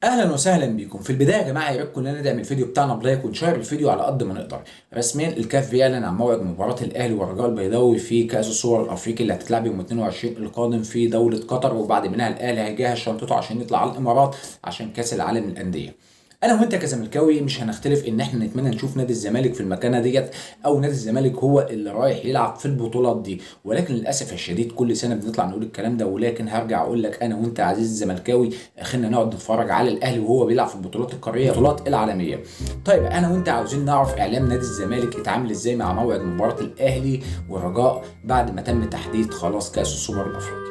اهلا وسهلا بيكم. في البدايه يا جماعه يا ريت كلنا ندعم الفيديو بتاعنا بلايك ونشير الفيديو على قد ما نقدر. رسميا الكاف بيعلن عن موعد مباراه الاهلي والرجاء البيضاوي في كاس السوبر الافريقي اللي هتتلعب يوم 22 القادم في دوله قطر، وبعد منها الاهلي هيجهز شنطته عشان يطلع على الامارات عشان كاس العالم للانديه. انا وانت كزملكاوي مش هنختلف ان احنا نتمنى نشوف نادي الزمالك في المكانه ديت، او نادي الزمالك هو اللي رايح يلعب في البطولات دي، ولكن للاسف الشديد كل سنه بنطلع نقول الكلام ده. ولكن هرجع اقول لك انا وانت عزيز الزملكاوي اخرنا نقعد نتفرج على الاهلي وهو بيلعب في البطولات القاريه البطولات العالميه. طيب انا وانت عاوزين نعرف اعلام نادي الزمالك اتعامل ازاي مع موعد مباراه الاهلي والرجاء بعد ما تم تحديد خلاص كاس السوبر الافريقي.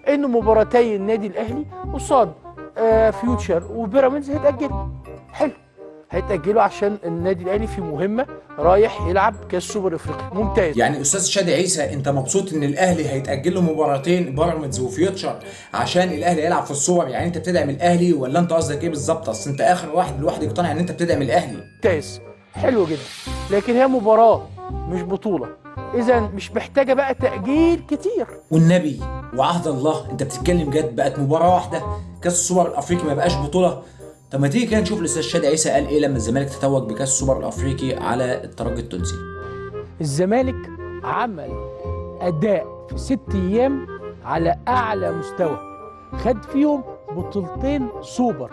ان مباراتي النادي الاهلي قصاد فيوتشر وبيراميدز هيتاجلوا. حلو، هيتاجلوا عشان النادي الاهلي في مهمه رايح يلعب كاس سوبر افريقيا. ممتاز. يعني استاذ شادي عيسى انت مبسوط ان الاهلي هيتاجل له مباراتين بيراميدز وفيوتشر عشان الاهلي يلعب في السوبر؟ يعني انت بتدعم الاهلي ولا انت قصدك ايه بالظبط؟ اصل انت اخر واحد الواحد يقتنع ان انت بتدعم الاهلي. ممتاز، حلو جدا، لكن هي مباراه مش بطوله، اذا مش محتاجه بقى تاجيل كتير. والنبي وعهد الله انت بتتكلم جد؟ بقت مباراه واحده كاس السوبر الافريقي ما بقاش بطوله؟ طب ما تيجي كده نشوف الاستاذ شادي عيسى قال ايه لما الزمالك تتوج بكاس السوبر الافريقي على الترجي التونسي. الزمالك عمل اداء في 6 ايام على اعلى مستوى، خد فيهم بطولتين سوبر.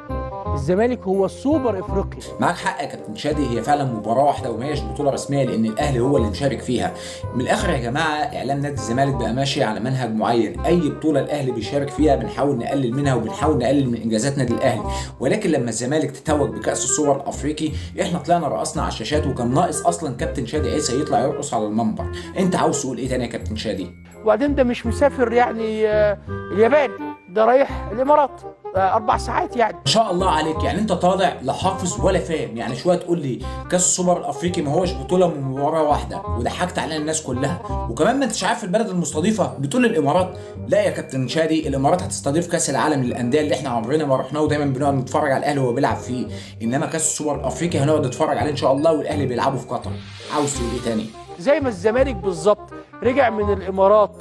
الزمالك هو السوبر افريقي. معاك حق يا كابتن شادي، هي فعلا مباراه واحده وما هيش بطوله رسميه لان الاهلي هو اللي مشارك فيها. من الاخر يا جماعه اعلام نادي الزمالك بقى ماشي على منهج معين، اي بطوله الاهلي بيشارك فيها بنحاول نقلل منها وبنحاول نقلل من انجازات نادي الاهلي، ولكن لما الزمالك تتوج بكاس السوبر الافريقي احنا طلعنا رقصنا على الشاشات، وكان ناقص اصلا كابتن شادي عيسى يطلع يرقص على المنبر. انت عاوز تقول ايه تاني يا كابتن شادي؟ وبعدين ده مش مسافر يعني اليابان، ده رايح الامارات 4 ساعات يعني. ما شاء الله عليك، يعني انت طالع لا حافظ ولا فاهم. يعني شويه تقول لي كاس السوبر الافريقي ما هوش بطوله من مباراه واحده وضحكت علينا الناس كلها، وكمان ما انتش عارف البلد المستضيفه بتقول الامارات. لا يا كابتن شادي، الامارات هتستضيف كاس العالم للانديه اللي احنا عمرنا ما رحناه ودايما بنقعد نتفرج على الاهلي وهو بيلعب فيه، انما كاس السوبر الافريقي هنقعد نتفرج عليه ان شاء الله والاهلي بيلعبه في قطر. عاوز تقول ايه تاني؟ زي ما الزمالك بالظبط رجع من الامارات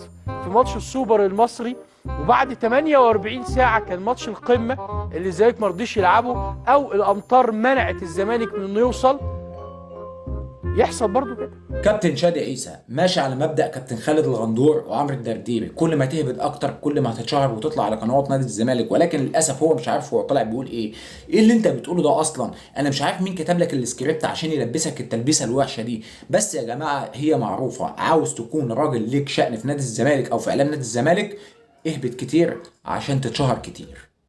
في ماتش السوبر المصري، وبعد 48 ساعة كان ماتش القمة اللي الزمالك ما رضيش يلعبه، أو الأمطار منعت الزمالك من إنه يوصل. يحصل برضو كده. كابتن شادي عيسى ماشي على مبدأ كابتن خالد الغندور وعمرو الدرديري، كل ما تهبط اكتر كل ما هتتشهر وتطلع على قنوات نادي الزمالك، ولكن للاسف هو مش عارف هو طالع بيقول ايه. ايه اللي انت بتقوله ده اصلا؟ انا مش عارف مين كتب لك السكريبت عشان يلبسك التلبيسه الوحشه دي، بس يا جماعه هي معروفه، عاوز تكون راجل ليك شأن في نادي الزمالك او في اعلام نادي الزمالك اهبط كتير عشان تتشهر كتير.